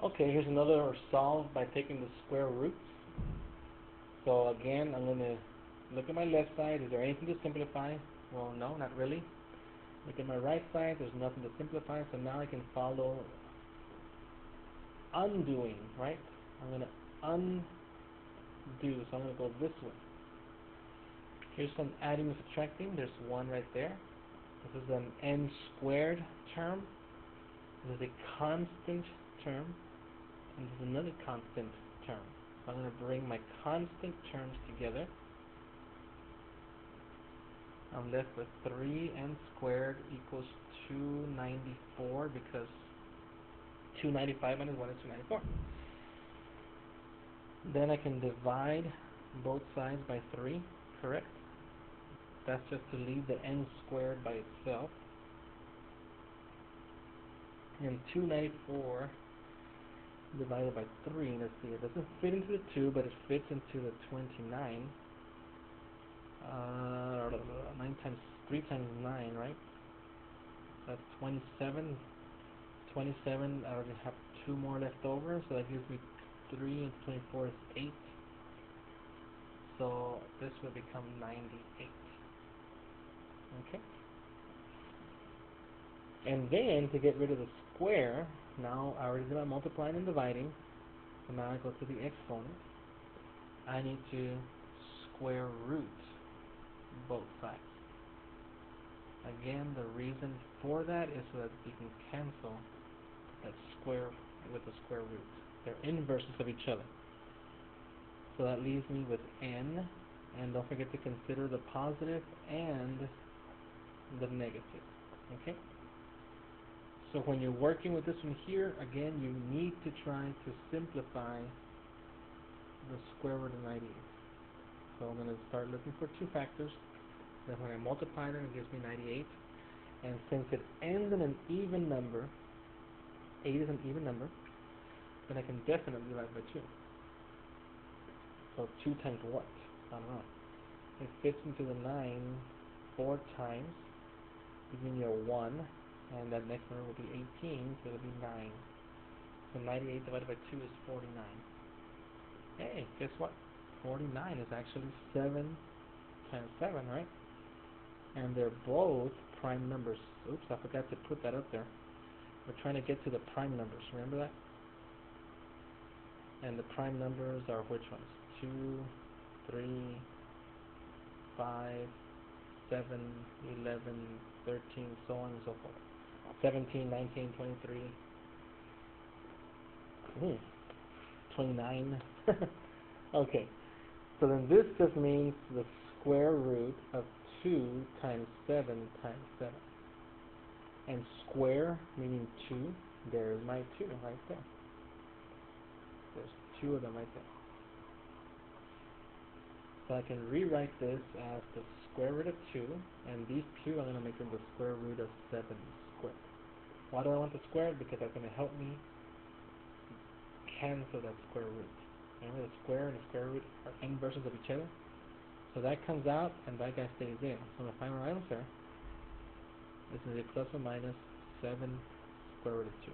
Okay, here's another solve by taking the square roots. So again, I'm going to look at my left side. Is there anything to simplify? Well, no, not really. Look at my right side. There's nothing to simplify. So now I can follow undoing, right? I'm going to undo. So I'm going to go this way. Here's some adding and subtracting. There's 1 right there. This is an n squared term. This is a constant term. And this is another constant term. So I'm going to bring my constant terms together. I'm left with 3n squared equals 294 because 295 minus 1 is 294. Then I can divide both sides by 3, correct? That's just to leave the n squared by itself. And 294 divided by 3, let's see, it doesn't fit into the 2, but it fits into the 29. 9 times 3 times 9, right? That's 27. 27, I already have 2 more left over, so that gives me 3 and 24 is 8. So this will become 98. Okay? And then to get rid of the square, now I already did my multiplying and dividing, so now I go to the exponent. I need to square root both sides. Again, the reason for that is so that you can cancel that square with the square root. They're inverses of each other. So that leaves me with n, and don't forget to consider the positive and the negative. Okay? So when you're working with this one here, again, you need to try to simplify the square root of 98. So I'm going to start looking for 2 factors. Then when I multiply them, it gives me 98. And since it ends in an even number, 8 is an even number, then I can definitely divide by 2. So 2 times what? I don't know. It fits into the 9 4 times, giving you a 1, and that next number will be 18, so it'll be 9. So 98 divided by 2 is 49. Hey, guess what? 49 is actually 7 times 7, right? And they're both prime numbers. Oops, I forgot to put that up there. We're trying to get to the prime numbers, remember that? And the prime numbers are which ones? 2, 3, 5, 7, 11, 13, so on and so forth. 17, 19, 23, 29. Okay, so then this just means the square root of 2 times 7 times 7. And square meaning 2, there's my 2 right there. There's 2 of them right there. So I can rewrite this as the square root of 2, and these 2 I'm going to make them the square root of 7 squared. Why do I want the square? Because that's going to help me cancel that square root. Remember, the square and the square root are inverses of each other. So that comes out, and that guy stays in. So my final answer, this is a plus or minus 7 square root of 2.